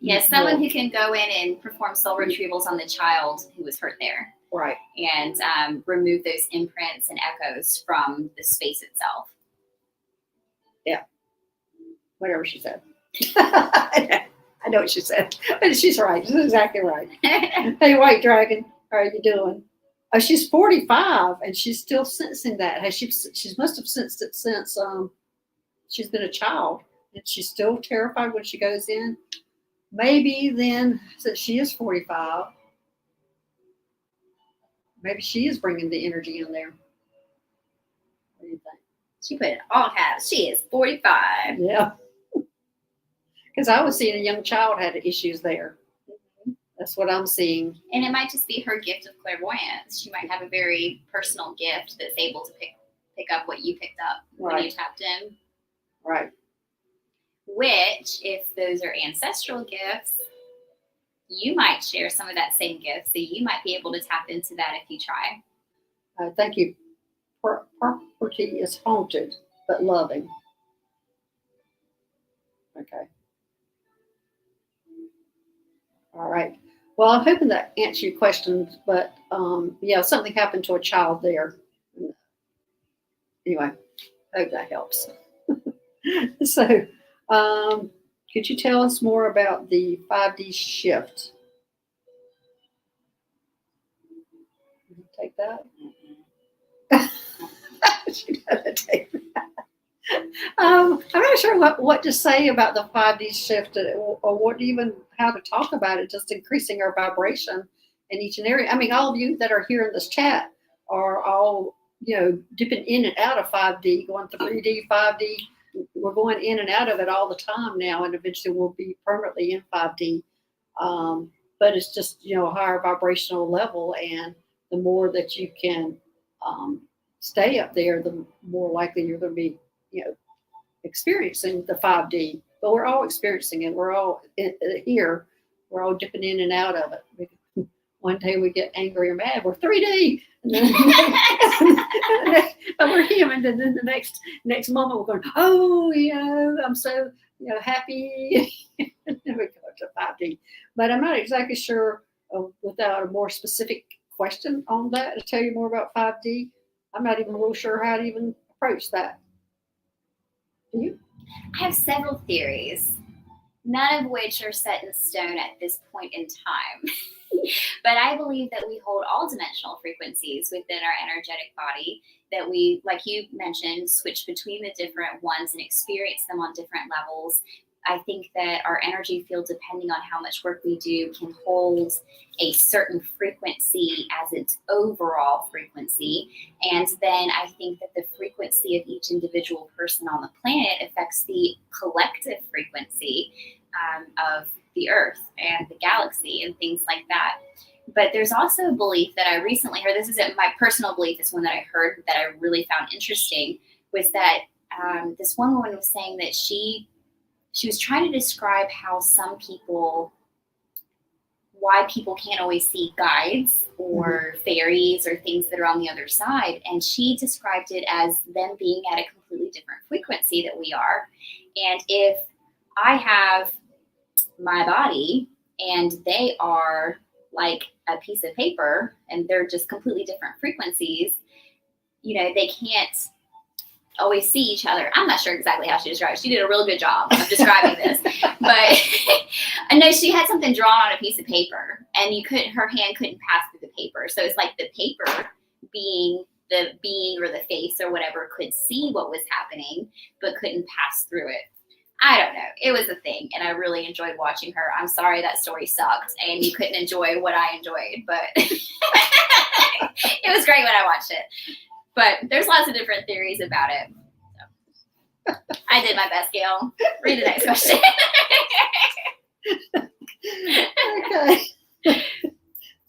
Yes, someone who can go in and perform soul retrievals on the child who was hurt there. Right. And remove those imprints and echoes from the space itself. Yeah. Whatever she said. I know what she said. But she's right. She's exactly right. Hey, White Dragon, how are you doing? Oh, she's 45 and she's still sensing that. She must have sensed it since she's been a child. And she's still terrified when she goes in. Maybe then, since she is 45, maybe she is bringing the energy in there. What do you think? She put it all caps. She is 45. Yeah. Because I was seeing a young child had issues there. That's what I'm seeing. And it might just be her gift of clairvoyance. She might have a very personal gift that's able to pick up what you picked up when you tapped in. Right. Which, if those are ancestral gifts, you might share some of that same gift. So you might be able to tap into that if you try. Thank you. Property is haunted, but loving. Okay. All right. Well, I'm hoping that answered your questions, but yeah, something happened to a child there. Anyway, I hope that helps. So, could you tell us more about the 5D shift? Take that? She doesn't take that. I'm not sure what to say about the 5D shift or how to talk about it, just increasing our vibration in each and every. I mean, all of you that are here in this chat are all, dipping in and out of 5D, going to 3D, 5D. We're going in and out of it all the time now, and eventually we'll be permanently in 5D. But it's just, a higher vibrational level, and the more that you can stay up there, the more likely you're going to be, experiencing the 5D. But we're all experiencing it. We're all here. We're all dipping in and out of it. One day we get angry or mad. We're 3D. And then, but we're human. And then the next moment we're going, oh, I'm so happy. And then we go to 5D. But I'm not exactly sure without a more specific question on that to tell you more about 5D. I'm not even real sure how to even approach that. Do you? I have several theories, none of which are set in stone at this point in time. But I believe that we hold all dimensional frequencies within our energetic body, that we, like you mentioned, switch between the different ones and experience them on different levels. I think that our energy field, depending on how much work we do, can hold a certain frequency as its overall frequency. And then I think that the frequency of each individual person on the planet affects the collective frequency of the Earth and the galaxy and things like that. But there's also a belief that I recently heard, this isn't my personal belief, it's one that I heard that I really found interesting, was that this one woman was saying that she was trying to describe how why people can't always see guides or fairies or things that are on the other side. And she described it as them being at a completely different frequency that we are. And if I have my body and they are like a piece of paper and they're just completely different frequencies, they can't always see each other. I'm not sure exactly how she described it. She did a real good job of describing this, but I know she had something drawn on a piece of paper and her hand couldn't pass through the paper. So it's like the paper being the being or the face or whatever could see what was happening, but couldn't pass through it. I don't know. It was a thing, and I really enjoyed watching her. I'm sorry that story sucked, and you couldn't enjoy what I enjoyed, but it was great when I watched it. But there's lots of different theories about it. So, I did my best, Gail. Read the next question. Okay.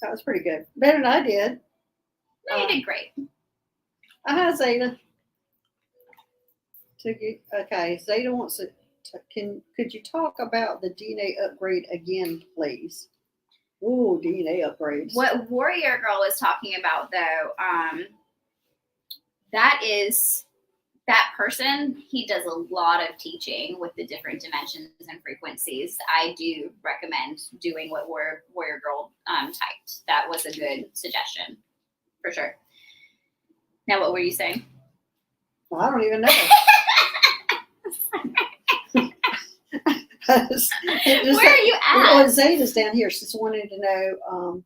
That was pretty good. Better than I did. No, you did great. Hi, Zeta. Okay, Zeta wants to. Could you talk about the DNA upgrade again, please? Ooh, DNA upgrades. What Warrior Girl was talking about, though, that person, he does a lot of teaching with the different dimensions and frequencies. I do recommend doing what Warrior Girl typed. That was a good suggestion, for sure. Now, what were you saying? Well, I don't even know. Where are you at? Well, Zeta's down here. She's wanting to know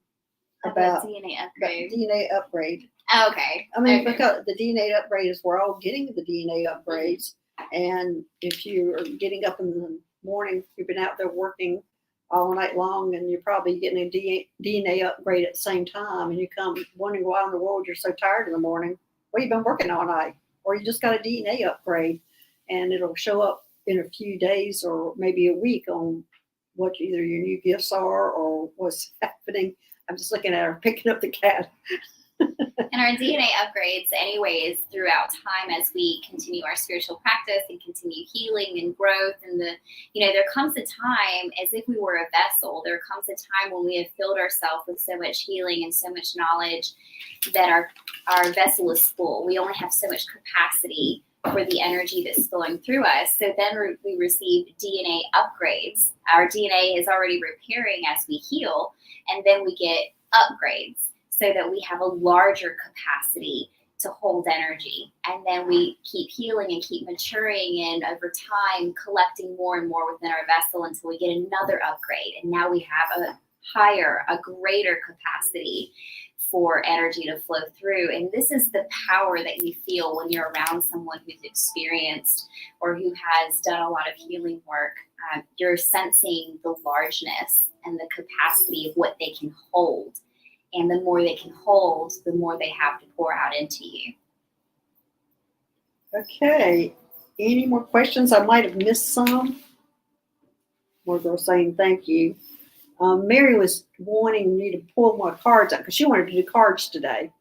about DNA upgrade. DNA upgrade. Oh, okay. I mean, okay. Because the DNA upgrade is we're all getting the DNA upgrades. And if you are getting up in the morning, you've been out there working all night long, and you're probably getting a DNA upgrade at the same time, and you come wondering why in the world you're so tired in the morning. Well, you've been working all night, or you just got a DNA upgrade, and it'll show up in a few days or maybe a week on what either your new gifts are or what's happening. I'm just looking at her, picking up the cat. And our DNA upgrades anyways throughout time as we continue our spiritual practice and continue healing and growth. And there comes a time, as if we were a vessel, there comes a time when we have filled ourselves with so much healing and so much knowledge that our vessel is full. We only have so much capacity for the energy that's flowing through us. So then we receive DNA upgrades. Our DNA is already repairing as we heal, and then we get upgrades so that we have a larger capacity to hold energy. And then we keep healing and keep maturing, and over time collecting more and more within our vessel until we get another upgrade. And now we have a greater capacity for energy to flow through. And this is the power that you feel when you're around someone who's experienced or who has done a lot of healing work. You're sensing the largeness and the capacity of what they can hold. And the more they can hold, the more they have to pour out into you. Okay. Any more questions? I might have missed some. More girls saying thank you. Mary was wanting me to pull my cards out because she wanted to do cards today.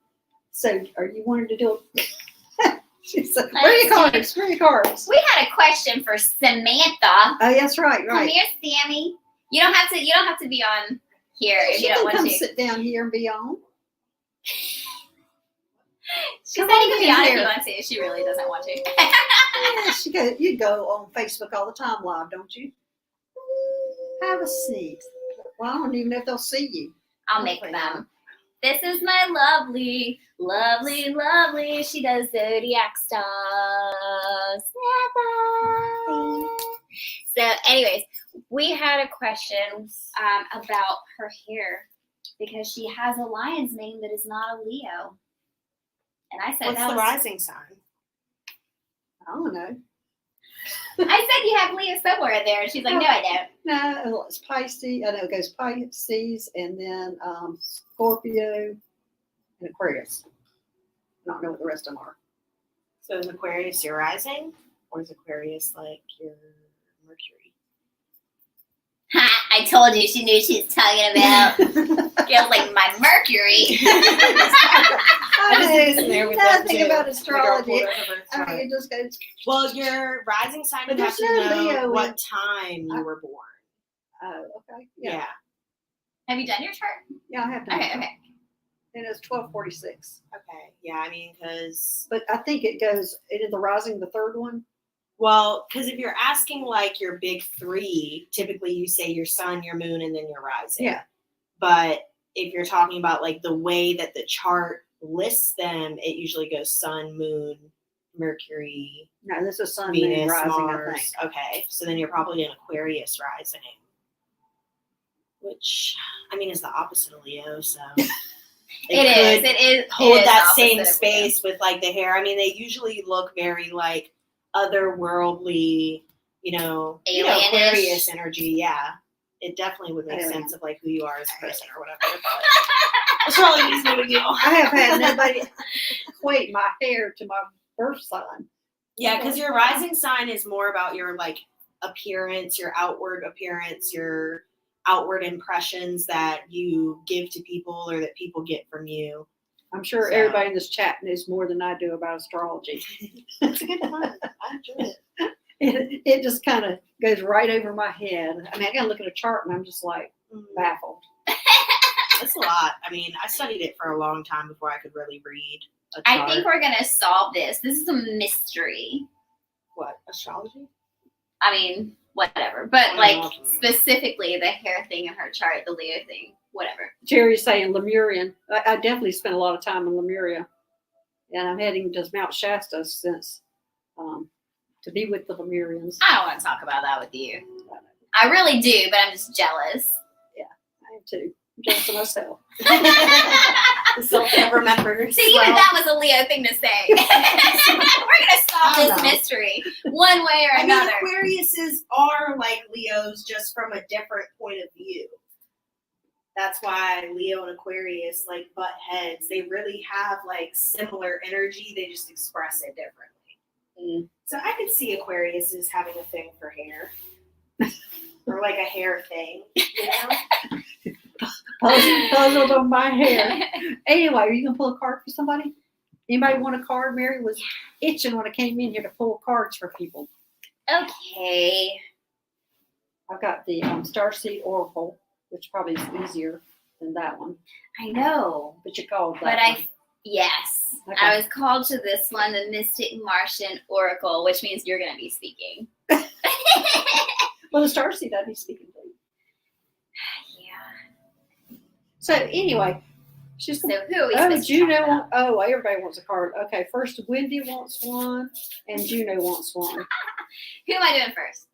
So, are you wanting to do it? She said, where are your cards? Where are your cards? We had a question for Samantha. Oh, yes, right. Come here, Sammy. You don't have to be on here if you don't want come to. sit down here and be on. She said you can be on if you want to. She really doesn't want to. Yeah, you go on Facebook all the time live, don't you? Have a seat. Well, I don't even know if they'll see you. I'll make them. This is my lovely, lovely, lovely. She does zodiac stuff. So, anyways, we had a question about her hair because she has a lion's mane that is not a Leo. And I said, what's the rising sign? I don't know. I said you have Leo somewhere in there. And she's like, no, I don't. No, it's Pisces. I know it goes Pisces and then Scorpio and Aquarius. I don't know what the rest of them are. So is Aquarius your rising? Or is Aquarius like your Mercury? Ha! I told you she knew she was talking about. Girl's like, my Mercury. I just did some there with that nothing too. about astrology. I I mean, it just goes. Well, your rising sign, But you have to there's no know Leo what time you were born. Oh, okay. Yeah. Have you done your chart? Yeah, I have done. Okay, it. okay. And it's 1246. Okay. Yeah, I mean, because... But I think it goes into the rising, the third one. Well, because if you're asking like your big three, typically you say your sun, your moon, and then your rising. Yeah. But if you're talking about like the way that the chart lists them, it usually goes sun, moon, Mercury, No, this is sun, Venus, moon, rising, Mars. I think. Okay, so then you're probably an Aquarius rising, which I mean is the opposite of Leo. So It is. hold that opposite same of Leo. space with like the hair. I mean, they usually look very like otherworldly, Alienish. Aquarius energy. Yeah, it definitely would make Alien. sense of like who you are as a person or whatever. But astrology is no big deal. I have had nobody equate my hair to my birth sign. Yeah, because your rising sign is more about your like appearance, your outward appearance, your outward impressions that you give to people or that people get from you. I'm sure So- everybody in this chat knows more than I do about astrology. It's a good fun. I enjoy it. It just kind of goes right over my head. I mean, I got to look at a chart and I'm just like baffled. It's a lot. I mean, I studied it for a long time before I could really read a chart. I think we're going to solve this. This is a mystery. What, astrology? I mean, whatever. But I like know. specifically the hair thing in her chart, the Leo thing, whatever. Jerry's saying Lemurian. I definitely spent a lot of time in Lemuria. And I'm heading to Mount Shasta since to be with the Lemurians. I don't want to talk about that with you. I really do, but I'm just jealous. I am too. I'm jealous of myself. Self remembers. See, even that was a Leo thing to say. We're going to solve I this don't know. mystery one way or another. Aquariuses are like Leos just from a different point of view. That's why Leo and Aquarius like butt heads. They really have like similar energy. They just express it differently. So I could see Aquariuses having a thing for hair. Or like a hair thing, Puzzled on my hair. Anyway, are you going to pull a card for somebody? Anybody want a card? Mary was itching when I came in here to pull cards for people. Okay. I've got the Starseed Oracle, which probably is easier than that one. I know. But you called that But one. yes. Okay. I was called to this one, the Mystic Martian Oracle, which means you're going to be speaking. Well, the Starseed I'd be speaking to. Yeah. So anyway, she's So who are we oh, supposed to talk Juno. about? Oh, everybody wants a card. Okay, first Wendy wants one, and Juno wants one. Who am I doing first?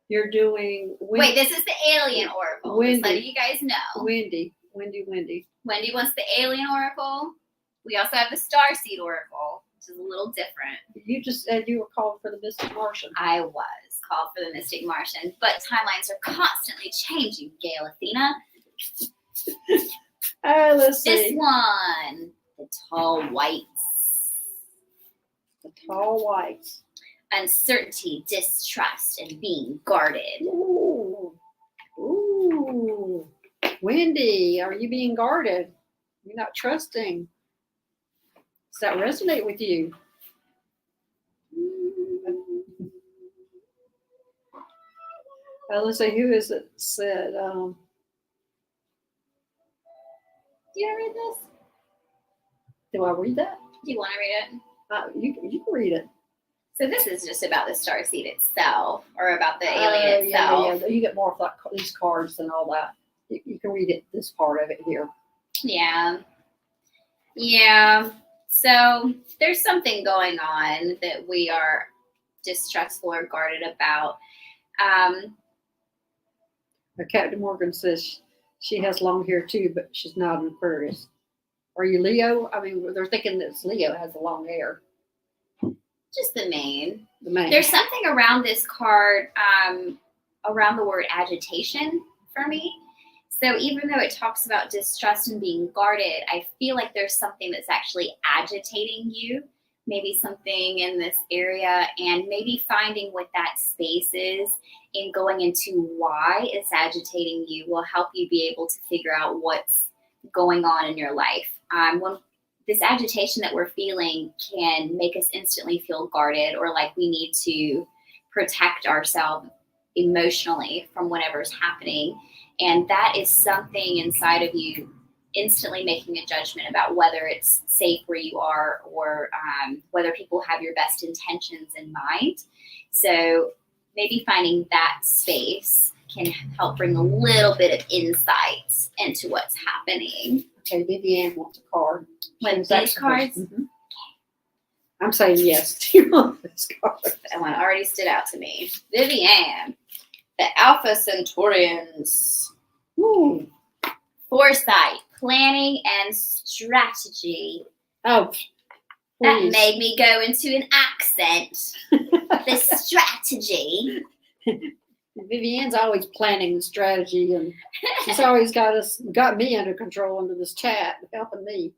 You're doing Wait, this is the Alien Oracle. Wendy. Just letting you guys know. Wendy. Wendy wants the Alien Oracle. We also have the Starseed Oracle, which is a little different. You just said you were called for the Mystic Martian. I was called for the Mystic Martian, but timelines are constantly changing, Gail Athena. Oh, let's This see. one, the Tall Whites. The Tall Whites. Uncertainty, distrust, and being guarded. Ooh. Ooh. Wendy, are you being guarded? You're not trusting. that resonate with you? Let's see, who is it said? Do you want to read this? Do I read that? Do you want to read it? You can read it. So this is just about the starseed itself, or about the alien itself. Yeah. You get more of like these cards and all that. You can read it. This part of it here. Yeah. So there's something going on that we are distrustful or guarded about. Captain Morgan says she has long hair too, but she's not an Aquarius. Are you Leo? I mean, they're thinking that Leo has the long hair. Just the mane. The mane. There's something around this card, around the word agitation for me. So even though it talks about distrust and being guarded, I feel like there's something that's actually agitating you. Maybe something in this area, and maybe finding what that space is and going into why it's agitating you will help you be able to figure out what's going on in your life. When this agitation that we're feeling can make us instantly feel guarded, or like we need to protect ourselves emotionally from whatever's happening. And that is something inside of you instantly making a judgment about whether it's safe where you are, or whether people have your best intentions in mind. So maybe finding that space can help bring a little bit of insight into what's happening. Okay, Vivian wants a card. When these cards? Mm-hmm. I'm saying yes to this card. That one already stood out to me. Vivian, the Alpha Centaurians. Ooh. Foresight, planning, and strategy. Oh, that please. made me go into an accent. The strategy. Vivian's always planning the strategy, and she's always got me under control under this chat, helping me.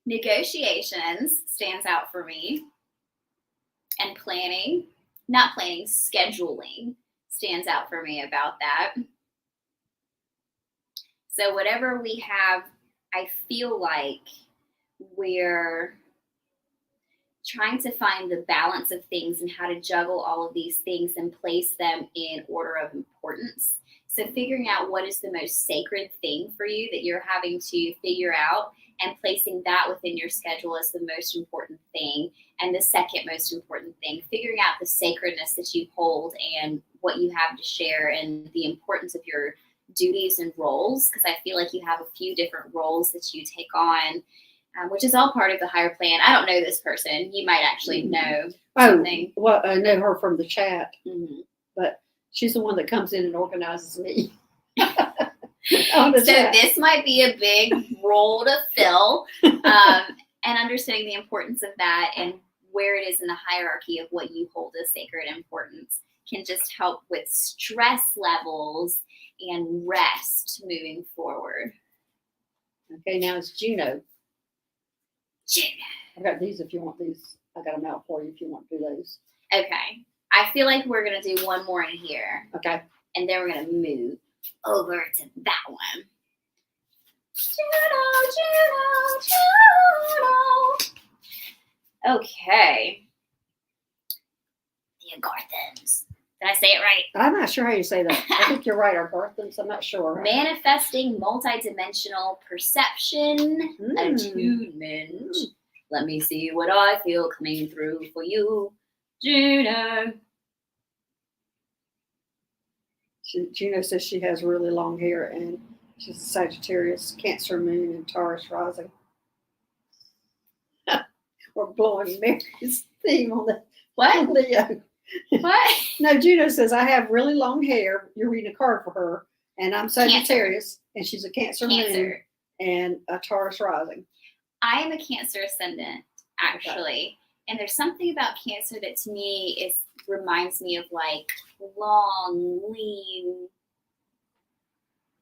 Negotiations stands out for me. And planning, not planning, scheduling stands out for me about that. So whatever we have, I feel like we're trying to find the balance of things and how to juggle all of these things and place them in order of importance. So figuring out what is the most sacred thing for you that you're having to figure out, and placing that within your schedule as the most important thing, and the second most important thing, figuring out the sacredness that you hold and what you have to share, and the importance of your duties and roles, because I feel like you have a few different roles that you take on, which is all part of the higher plan. I don't know this person. You might actually know something. Well, I know her from the chat, but she's the one that comes in and organizes me. So this might be a big role to fill, and understanding the importance of that and where it is in the hierarchy of what you hold as sacred importance can just help with stress levels and rest moving forward. Okay, now it's Juno. Juno. I've got these if you want these. I got them out for you if you want to do those. Okay. I feel like we're going to do one more in here. Okay. And then we're going to move over to that one. Juno. Okay. The Agarthans. Did I say it right? I'm not sure how you say that. I think you're right, Agarthans. I'm not sure. Manifesting multidimensional perception, attunement. Let me see what I feel coming through for you, Juno. Juno says she has really long hair, and she's a Sagittarius, Cancer moon, and Taurus rising. We're blowing Mary's theme on the what? Leo. What? No, Juno says, I have really long hair. You're reading a card for her. And I'm Sagittarius, and she's a Cancer moon and a Taurus rising. I am a Cancer ascendant, actually. Okay. And there's something about Cancer that to me reminds me of like long,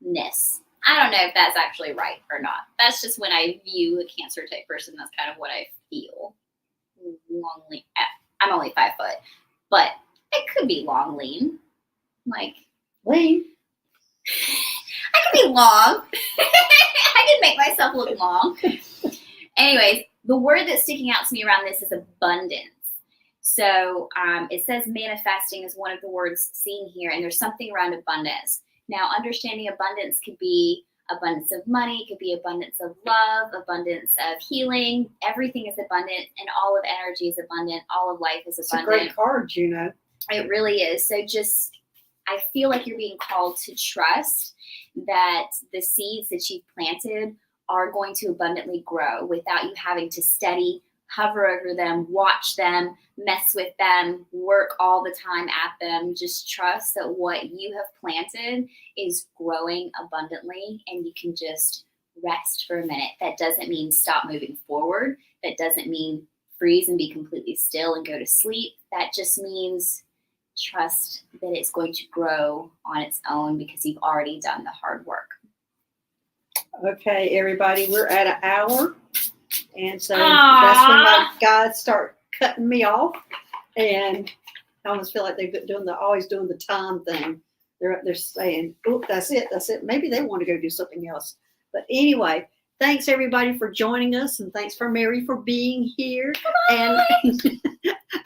leanness. I don't know if that's actually right or not. That's just when I view a Cancer type person, that's kind of what I feel. Long, lean. I'm only 5 foot, but it could be long, lean. Like, lean? I could be long. I can make myself look long. Anyways, the word that's sticking out to me around this is abundance. So it says manifesting is one of the words seen here, and there's something around abundance. Now, understanding abundance could be abundance of money, it could be abundance of love, abundance of healing. Everything is abundant, and all of energy is abundant. All of life is It's a abundant. great card, Juno. It really is. So just, I feel like you're being called to trust that the seeds that you've planted are going to abundantly grow without you having to steady, hover over them, watch them, mess with them, work all the time at them. Just trust that what you have planted is growing abundantly, and you can just rest for a minute. That doesn't mean stop moving forward. That doesn't mean freeze and be completely still and go to sleep. That just means trust that it's going to grow on its own because you've already done the hard work. Okay, everybody, we're at an hour. And so Aww. that's when my guys start cutting me off. And I almost feel like they've been always doing the time thing. They're saying, oh, that's it. Maybe they want to go do something else. But anyway, thanks everybody for joining us, and thanks for Mary for being here. And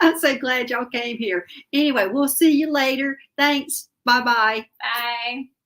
I'm so glad y'all came here. Anyway, we'll see you later. Thanks. Bye-bye. Bye.